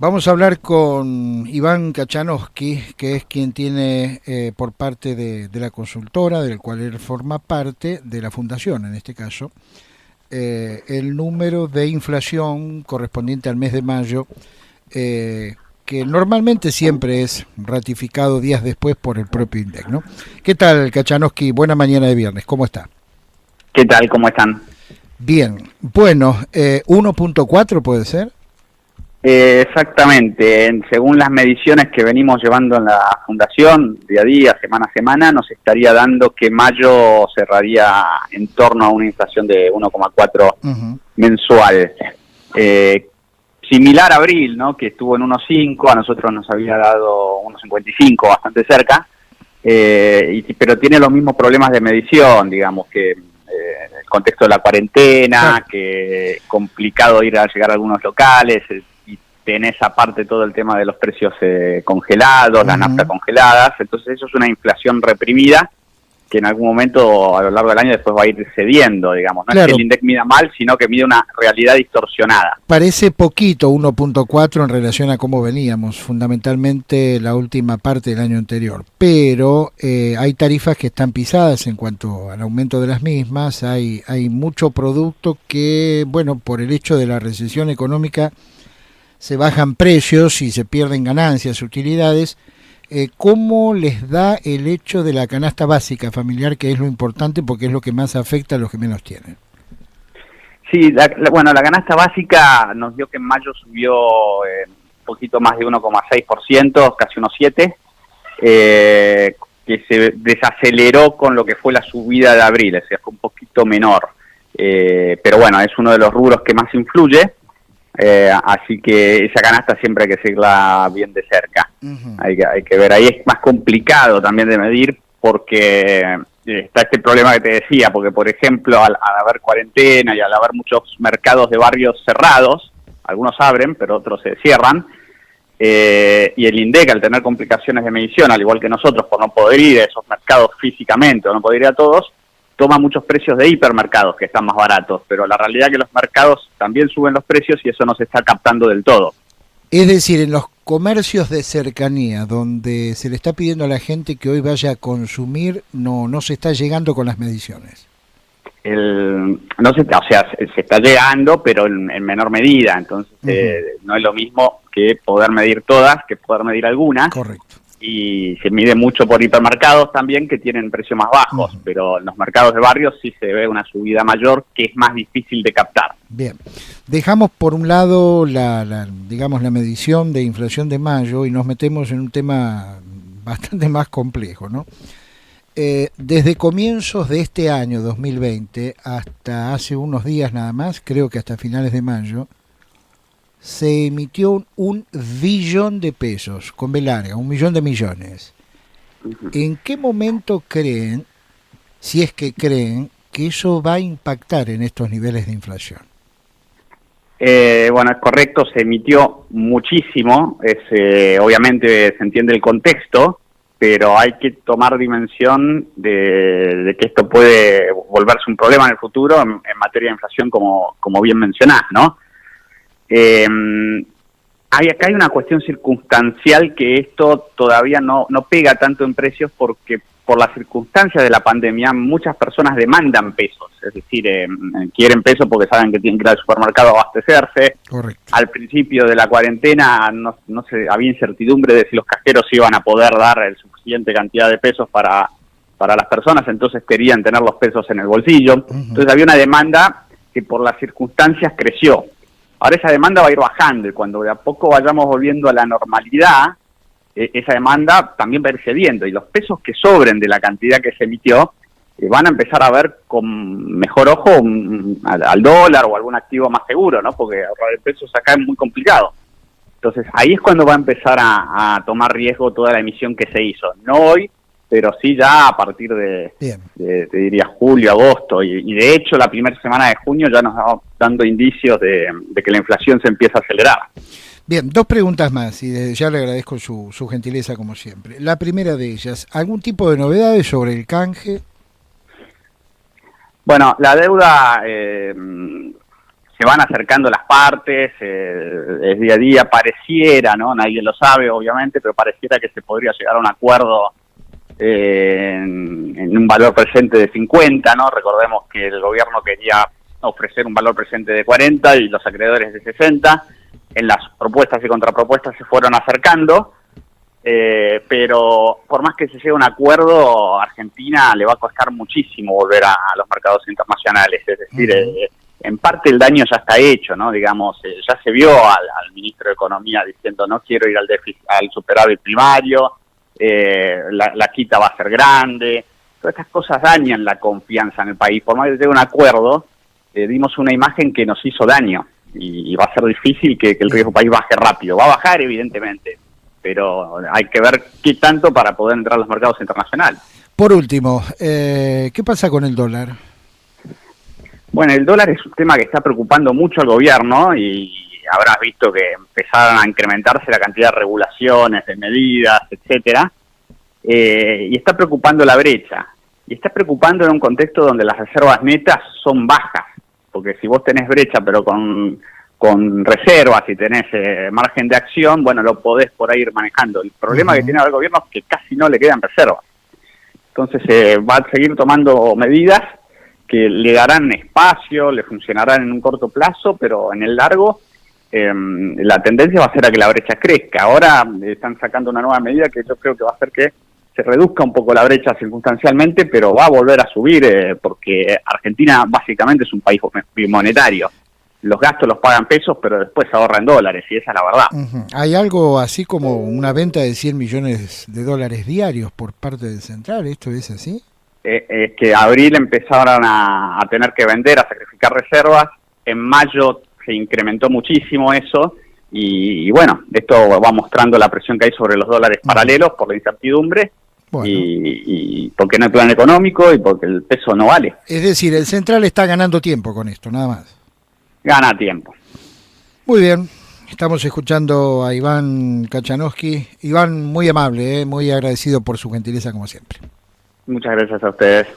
Vamos a hablar con Iván Kachanowski, que es quien tiene por parte de la consultora, del cual él forma parte, de la fundación en este caso, el número de inflación correspondiente al mes de mayo, que normalmente siempre es ratificado días después por el propio INDEC, ¿no? ¿Qué tal, Kachanowski? Buena mañana de viernes, ¿cómo está? ¿Qué tal? ¿Cómo están? Bien, bueno, 1.4 puede ser. Exactamente, según las mediciones que venimos llevando en la Fundación, día a día, semana a semana, nos estaría dando que mayo cerraría en torno a una inflación de 1,4 mensual. Similar a abril, ¿no? Que estuvo en 1,5, a nosotros nos había dado 1,55, bastante cerca, pero tiene los mismos problemas de medición, digamos, que el contexto de la cuarentena, que es complicado llegar a algunos locales, tenés aparte todo el tema de los precios congelados, la nafta congeladas, entonces eso es una inflación reprimida que en algún momento a lo largo del año después va a ir cediendo, digamos. No es que el INDEC mida mal, sino que mide una realidad distorsionada. Parece poquito 1.4 en relación a cómo veníamos, fundamentalmente la última parte del año anterior, pero hay tarifas que están pisadas en cuanto al aumento de las mismas, hay mucho producto que, bueno, por el hecho de la recesión económica, se bajan precios y se pierden ganancias, utilidades. ¿Cómo les da el hecho de la canasta básica familiar, que es lo importante porque es lo que más afecta a los que menos tienen? Sí, bueno, la canasta básica nos dio que en mayo subió un poquito más de 1,6%, casi 1,7%, que se desaceleró con lo que fue la subida de abril, o sea, fue un poquito menor. Pero bueno, es uno de los rubros que más influye. Así que esa canasta siempre hay que seguirla bien de cerca. Hay que ver, ahí es más complicado también de medir porque está este problema que te decía, porque por ejemplo al haber cuarentena y al haber muchos mercados de barrios cerrados, algunos abren pero otros se cierran, y el INDEC al tener complicaciones de medición, al igual que nosotros por no poder ir a esos mercados físicamente o no poder ir a todos, toma muchos precios de hipermercados que están más baratos, pero la realidad es que los mercados también suben los precios y eso no se está captando del todo. Es decir, en los comercios de cercanía, donde se le está pidiendo a la gente que hoy vaya a consumir, no se está llegando con las mediciones. No se, o sea, se está llegando, pero en menor medida, entonces no es lo mismo que poder medir todas, que poder medir algunas. Correcto. Y se mide mucho por hipermercados también que tienen precios más bajos, pero en los mercados de barrios sí se ve una subida mayor que es más difícil de captar. Bien, dejamos por un lado digamos la medición de inflación de mayo y nos metemos en un tema bastante más complejo, ¿no? Desde comienzos de este año 2020 hasta hace unos días nada más, creo que hasta finales de mayo, se emitió 1 billón de pesos, con B larga, 1 millón de millones. ¿En qué momento creen, si es que creen, que eso va a impactar en estos niveles de inflación? Bueno, es correcto, se emitió muchísimo, obviamente se entiende el contexto, pero hay que tomar dimensión de que esto puede volverse un problema en el futuro en materia de inflación, como bien mencionás, ¿no? Acá hay una cuestión circunstancial que esto todavía no pega tanto en precios porque por las circunstancias de la pandemia muchas personas demandan pesos, es decir, quieren pesos porque saben que tienen que ir al supermercado a abastecerse. Correcto. Al principio de la cuarentena no había incertidumbre de si los cajeros iban a poder dar el suficiente cantidad de pesos para las personas, entonces querían tener los pesos en el bolsillo. Entonces había una demanda que por las circunstancias creció. Ahora esa demanda va a ir bajando y cuando de a poco vayamos volviendo a la normalidad, esa demanda también va a ir cediendo y los pesos que sobren de la cantidad que se emitió van a empezar a ver con mejor ojo al dólar o algún activo más seguro, ¿no? Porque ahorrar el pesos acá es muy complicado. Entonces ahí es cuando va a empezar a tomar riesgo toda la emisión que se hizo. No hoy, pero sí ya a partir de te diría julio, agosto, y de hecho la primera semana de junio ya nos va dando indicios de que la inflación se empieza a acelerar. Bien, 2 preguntas más, y desde ya le agradezco su gentileza como siempre. La primera de ellas, ¿algún tipo de novedades sobre el canje? Bueno, la deuda se van acercando las partes, es día a día, pareciera, ¿no? Nadie lo sabe, obviamente, pero pareciera que se podría llegar a un acuerdo en un valor presente de 50, ¿no? Recordemos que el gobierno quería ofrecer un valor presente de 40 y los acreedores de 60. En las propuestas y contrapropuestas se fueron acercando, pero por más que se llegue a un acuerdo, a Argentina le va a costar muchísimo volver a los mercados internacionales, es decir, en parte el daño ya está hecho, ¿no? Digamos, ya se vio al ministro de Economía diciendo no quiero ir al déficit, al superávit primario, la quita va a ser grande, todas estas cosas dañan la confianza en el país. Por más que llegue un acuerdo, dimos una imagen que nos hizo daño y va a ser difícil que el riesgo país baje rápido. Va a bajar evidentemente, pero hay que ver qué tanto para poder entrar a los mercados internacionales. Por último, ¿qué pasa con el dólar? Bueno, el dólar es un tema que está preocupando mucho al gobierno y habrás visto que empezaron a incrementarse la cantidad de regulaciones, de medidas, etcétera, y está preocupando la brecha. Y está preocupando en un contexto donde las reservas netas son bajas, porque si vos tenés brecha pero con reservas y tenés margen de acción, bueno, lo podés por ahí ir manejando. El problema que tiene el gobierno es que casi no le quedan reservas. Entonces va a seguir tomando medidas que le darán espacio, le funcionarán en un corto plazo, pero en el largo la tendencia va a ser a que la brecha crezca. Ahora están sacando una nueva medida que yo creo que va a hacer que se reduzca un poco la brecha circunstancialmente, pero va a volver a subir porque Argentina básicamente es un país bimonetario. Los gastos los pagan pesos, pero después se ahorran dólares, y esa es la verdad. ¿Hay algo así como una venta de 100 millones de dólares diarios por parte del Central? ¿Esto es así? Es que abril empezaron a tener que vender, a sacrificar reservas. En mayo se incrementó muchísimo eso y bueno, esto va mostrando la presión que hay sobre los dólares paralelos por la incertidumbre. Bueno. Y porque no hay plan económico y porque el peso no vale. Es decir, el Central está ganando tiempo con esto, nada más. Gana tiempo. Muy bien, estamos escuchando a Iván Kachanowski. Iván, muy amable, muy agradecido por su gentileza como siempre. Muchas gracias a ustedes.